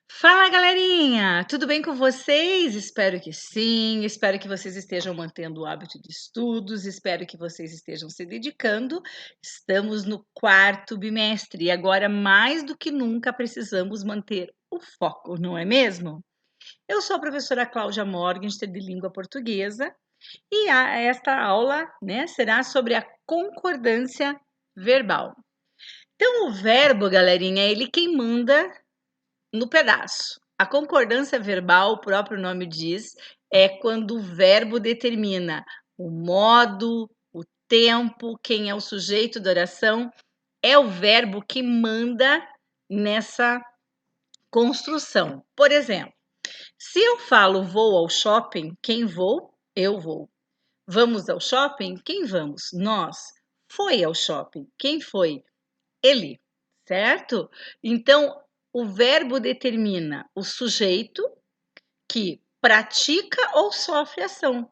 Fala, galerinha! Tudo bem com vocês? Espero que sim. Espero que vocês estejam mantendo o hábito de estudos. Espero que vocês estejam se dedicando. Estamos no quarto bimestre e agora, mais do que nunca, precisamos manter o foco, não é mesmo? Eu sou a professora Cláudia Morgenstern, de língua portuguesa, e esta aula, né, será sobre a concordância verbal. Então, o verbo, galerinha, é ele quem manda no pedaço. A concordância verbal, o próprio nome diz, é quando o verbo determina o modo, o tempo, quem é o sujeito da oração, é o verbo que manda nessa construção. Por exemplo, se eu falo vou ao shopping, quem vou? Eu vou. Vamos ao shopping? Quem vamos? Nós. Foi ao shopping? Quem foi? Ele, certo? Então, o verbo determina o sujeito que pratica ou sofre ação.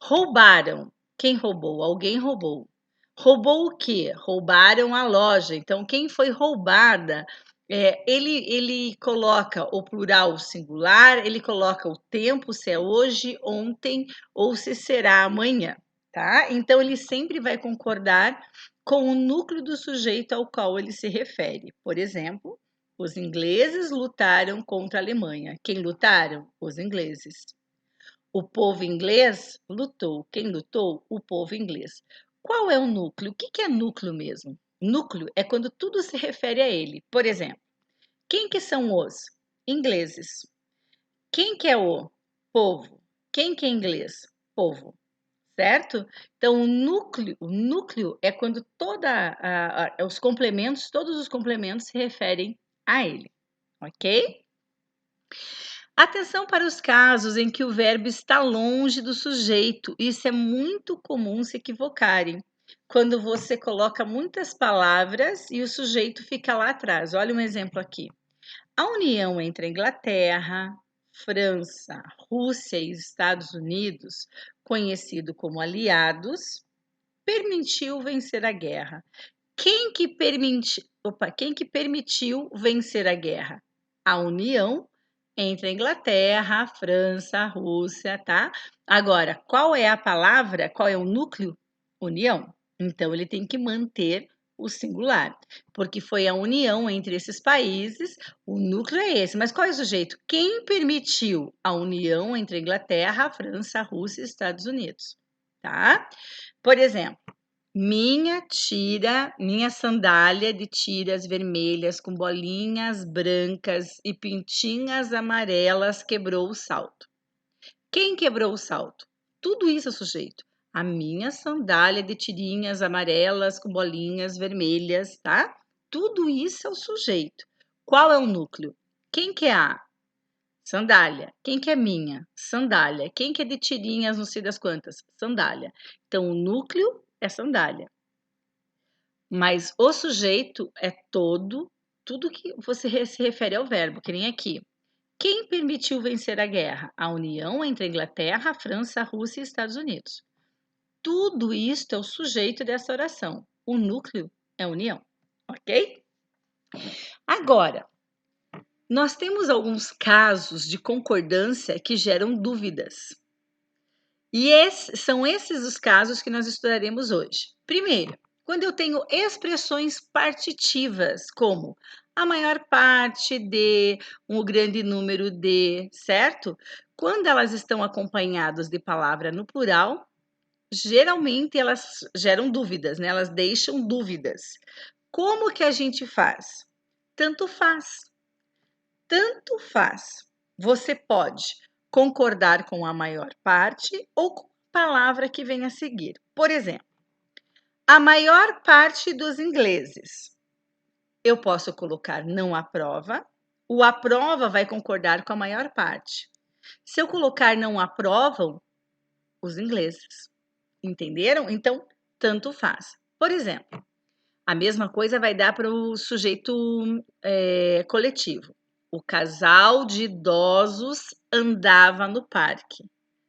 Roubaram. Quem roubou? Alguém roubou. Roubou o quê? Roubaram a loja. Então, quem foi roubada, ele coloca o plural singular, ele coloca o tempo, se é hoje, ontem ou se será amanhã, tá? Então, ele sempre vai concordar com o núcleo do sujeito ao qual ele se refere. Por exemplo, os ingleses lutaram contra a Alemanha. Quem lutaram? Os ingleses. O povo inglês lutou. Quem lutou? O povo inglês. Qual é o núcleo? O que é núcleo mesmo? Núcleo é quando tudo se refere a ele. Por exemplo, quem que são os ingleses? Quem que é o povo? Quem que é inglês? Povo, certo? Então, o núcleo é quando todos os complementos se referem a ele, ok? Atenção para os casos em que o verbo está longe do sujeito. Isso é muito comum se equivocarem. Quando você coloca muitas palavras e o sujeito fica lá atrás. Olha um exemplo aqui. A união entre a Inglaterra, França, Rússia e Estados Unidos, conhecido como aliados, permitiu vencer a guerra. Quem que permitiu vencer a guerra? A união entre a Inglaterra, a França, a Rússia, tá? Agora, qual é a palavra? Qual é o núcleo? União. Então, ele tem que manter o singular, porque foi a união entre esses países, o núcleo é esse. Mas qual é o sujeito? Quem permitiu a união entre a Inglaterra, a França, a Rússia e os Estados Unidos, tá? Por exemplo, minha sandália de tiras vermelhas com bolinhas brancas e pintinhas amarelas quebrou o salto. Quem quebrou o salto? Tudo isso é sujeito. A minha sandália de tirinhas amarelas com bolinhas vermelhas, tá? Tudo isso é o sujeito. Qual é o núcleo? Quem que é a sandália? Quem que é minha? Sandália. Quem que é de tirinhas, não sei das quantas? Sandália. Então, o núcleo é sandália. Mas o sujeito é tudo que você se refere ao verbo, que nem aqui. Quem permitiu vencer a guerra? A união entre a Inglaterra, a França, a Rússia e Estados Unidos. Tudo isto é o sujeito dessa oração. O núcleo é a união, ok? Agora, nós temos alguns casos de concordância que geram dúvidas. E são esses os casos que nós estudaremos hoje. Primeiro, quando eu tenho expressões partitivas, como a maior parte de, um grande número de, certo? Quando elas estão acompanhadas de palavra no plural, geralmente elas geram dúvidas, né? Elas deixam dúvidas. Como que a gente faz? Tanto faz. Tanto faz. Você pode concordar com a maior parte ou com a palavra que vem a seguir. Por exemplo, a maior parte dos ingleses. Eu posso colocar não aprova. O aprova vai concordar com a maior parte. Se eu colocar não aprovam, os ingleses. Entenderam? Então, tanto faz. Por exemplo, a mesma coisa vai dar para o sujeito coletivo. O casal de idosos andava no parque.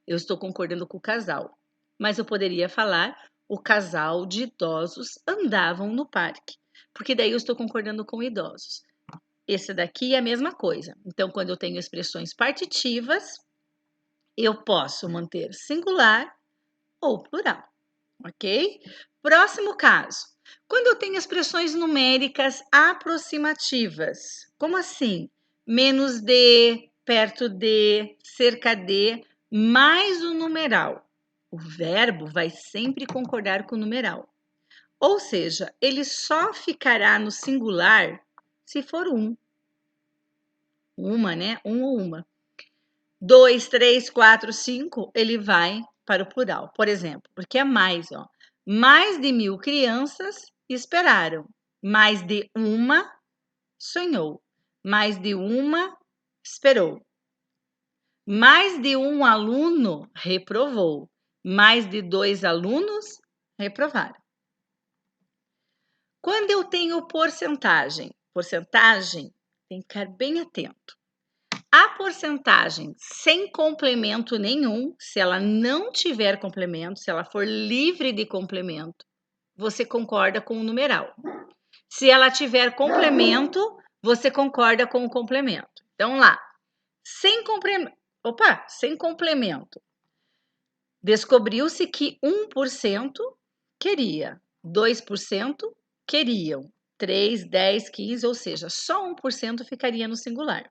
Eu estou concordando com o casal, mas eu poderia falar o casal de idosos andavam no parque, porque daí eu estou concordando com idosos. esse daqui é a mesma coisa. Então, quando eu tenho expressões partitivas, eu posso manter singular ou plural, ok? Próximo caso. Quando eu tenho expressões numéricas aproximativas, como assim? Menos de, perto de, cerca de, mais o numeral. O verbo vai sempre concordar com o numeral. Ou seja, ele só ficará no singular se for um. Uma, né? Um ou uma. 2, 3, 4, 5, ele vai para o plural. Por exemplo, porque é mais, ó. Mais de 1.000 crianças esperaram. Mais de uma sonhou. Mais de uma esperou. Mais de um aluno reprovou. Mais de 2 alunos reprovaram. Quando eu tenho porcentagem, tem que ficar bem atento. A porcentagem sem complemento nenhum, se ela não tiver complemento, se ela for livre de complemento, você concorda com o numeral. Se ela tiver complemento, você concorda com o complemento. Então, lá, sem complemento. Descobriu-se que 1% queria, 2% queriam, 3, 10, 15, ou seja, só 1% ficaria no singular.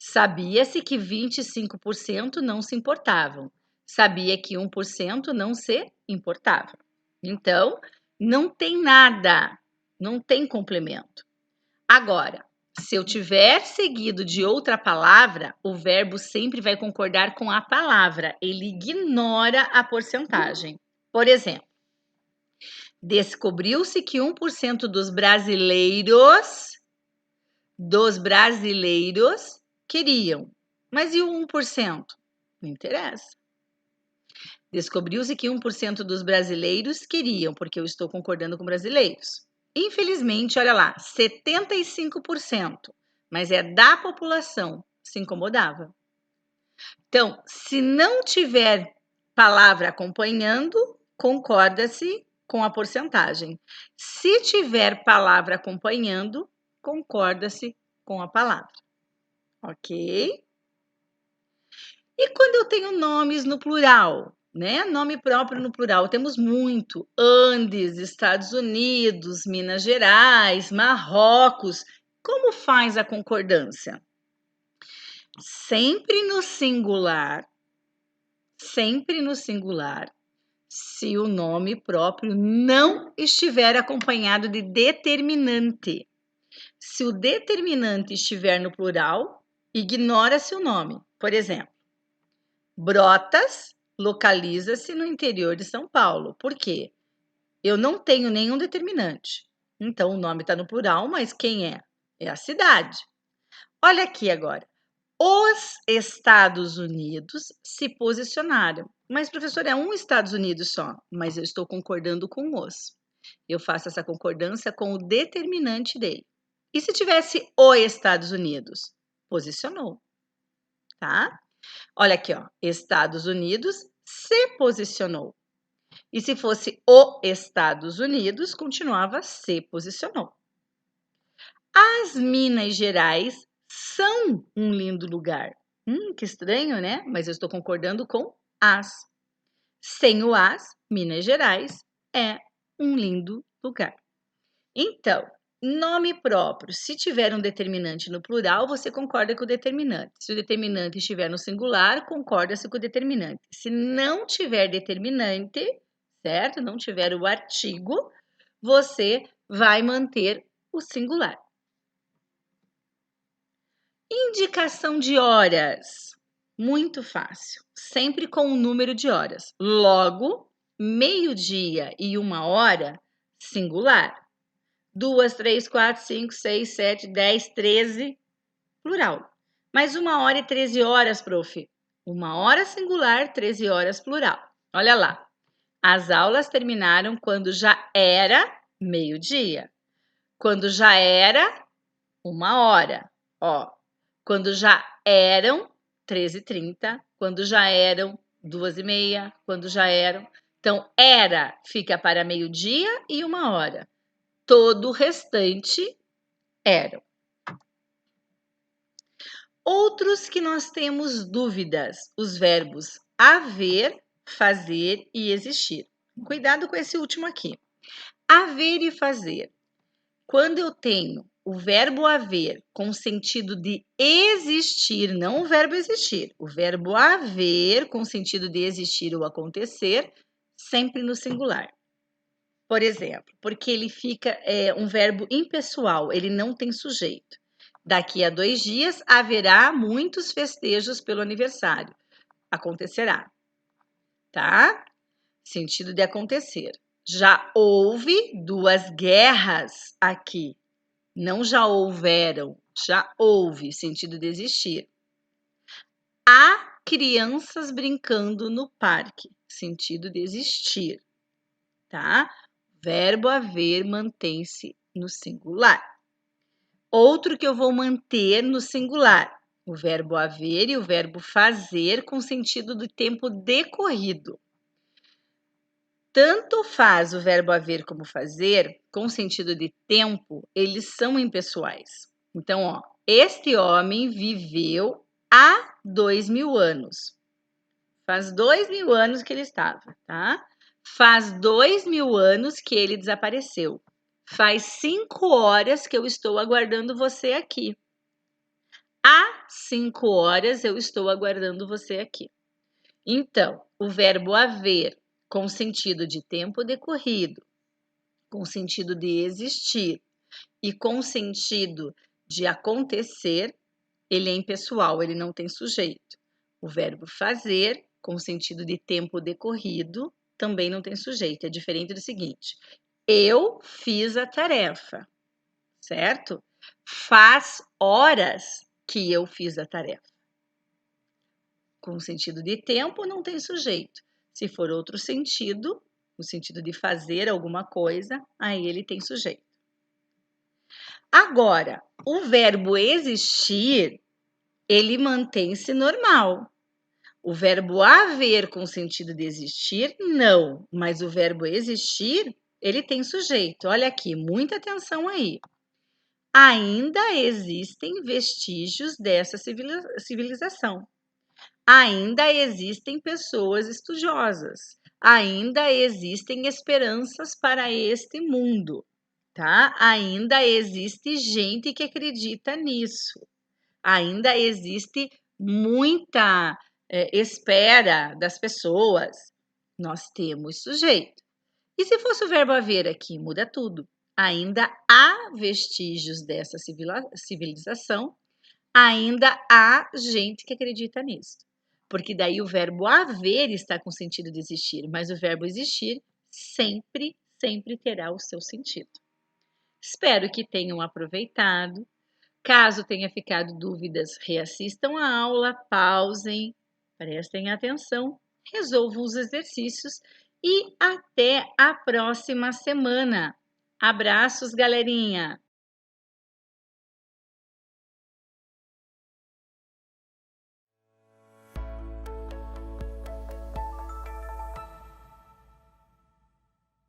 Sabia-se que 25% não se importavam. Sabia que 1% não se importava. Então, não tem nada, não tem complemento. Agora, se eu tiver seguido de outra palavra, o verbo sempre vai concordar com a palavra. Ele ignora a porcentagem. Por exemplo, descobriu-se que 1% dos brasileiros queriam. Mas e o 1%? Não interessa. Descobriu-se que 1% dos brasileiros queriam, porque eu estou concordando com brasileiros. Infelizmente, olha lá, 75%, mas é da população, se incomodava. Então, se não tiver palavra acompanhando, concorda-se com a porcentagem. Se tiver palavra acompanhando, concorda-se com a palavra. Ok? E quando eu tenho nomes no plural, né? Nome próprio no plural, temos muito. Andes, Estados Unidos, Minas Gerais, Marrocos. Como faz a concordância? Sempre no singular, se o nome próprio não estiver acompanhado de determinante. Se o determinante estiver no plural, ignora-se o nome. Por exemplo, Brotas localiza-se no interior de São Paulo. Por quê? Eu não tenho nenhum determinante. Então, o nome está no plural, mas quem é? É a cidade. Olha aqui agora. Os Estados Unidos se posicionaram. Mas, professor, é um Estados Unidos só. Mas eu estou concordando com os. Eu faço essa concordância com o determinante dele. E se tivesse o Estados Unidos? Posicionou. Tá? Olha aqui, ó. Estados Unidos se posicionou. E se fosse o Estados Unidos, continuava se posicionou. As Minas Gerais são um lindo lugar. Que estranho, né? Mas eu estou concordando com as. Sem o as, Minas Gerais é um lindo lugar. Então, nome próprio, se tiver um determinante no plural, você concorda com o determinante. Se o determinante estiver no singular, concorda-se com o determinante. Se não tiver determinante, certo? Não tiver o artigo, você vai manter o singular. Indicação de horas. Muito fácil. Sempre com o número de horas. Logo, meio-dia e 1 hora, singular. 2, 3, 4, 5, 6, 7, 10, 13, plural. Mas 1 hora e 13 horas, prof. 1 hora singular, 13 horas plural. Olha lá. As aulas terminaram quando já era meio-dia. Quando já era 1 hora. Ó, quando já eram 13h30. Quando já eram 2h30. Quando já eram. Então, era fica para meio-dia e 1 hora. Todo o restante eram. Outros que nós temos dúvidas, os verbos haver, fazer e existir. Cuidado com esse último aqui. Haver e fazer. Quando eu tenho o verbo haver com sentido de existir, não o verbo existir, o verbo haver com sentido de existir ou acontecer, sempre no singular. Por exemplo, porque ele fica um verbo impessoal, ele não tem sujeito. Daqui a 2 dias haverá muitos festejos pelo aniversário. Acontecerá, tá? Sentido de acontecer. Já houve 2 guerras aqui. Não já houveram, já houve, sentido de existir. Há crianças brincando no parque, sentido de existir, tá? Verbo haver mantém-se no singular. Outro que eu vou manter no singular, o verbo haver e o verbo fazer com sentido do tempo decorrido. Tanto faz o verbo haver como fazer, com sentido de tempo, eles são impessoais. Então, ó, este homem viveu há 2000 anos. Faz 2000 anos que ele estava, tá? Faz 2000 anos que ele desapareceu. Faz 5 horas que eu estou aguardando você aqui. Há 5 horas eu estou aguardando você aqui. Então, o verbo haver com sentido de tempo decorrido, com sentido de existir e com sentido de acontecer, ele é impessoal, ele não tem sujeito. O verbo fazer, com sentido de tempo decorrido, também não tem sujeito. É diferente do seguinte: eu fiz a tarefa, certo? Faz horas que eu fiz a tarefa. Com sentido de tempo, não tem sujeito. Se for outro sentido, no sentido de fazer alguma coisa, aí ele tem sujeito. Agora, o verbo existir, ele mantém-se normal. O verbo haver com sentido de existir, não. Mas o verbo existir, ele tem sujeito. Olha aqui, muita atenção aí. Ainda existem vestígios dessa civilização. Ainda existem pessoas estudiosas. Ainda existem esperanças para este mundo, tá? Ainda existe gente que acredita nisso. Ainda existe muita espera das pessoas. Nós temos sujeito. E se fosse o verbo haver aqui, muda tudo. Ainda há vestígios dessa civilização. Ainda há gente que acredita nisso. Porque daí o verbo haver está com sentido de existir, mas o verbo existir sempre, sempre terá o seu sentido. Espero que tenham aproveitado. Caso tenha ficado dúvidas, reassistam a aula, pausem, prestem atenção, resolvam os exercícios e até a próxima semana. Abraços, galerinha!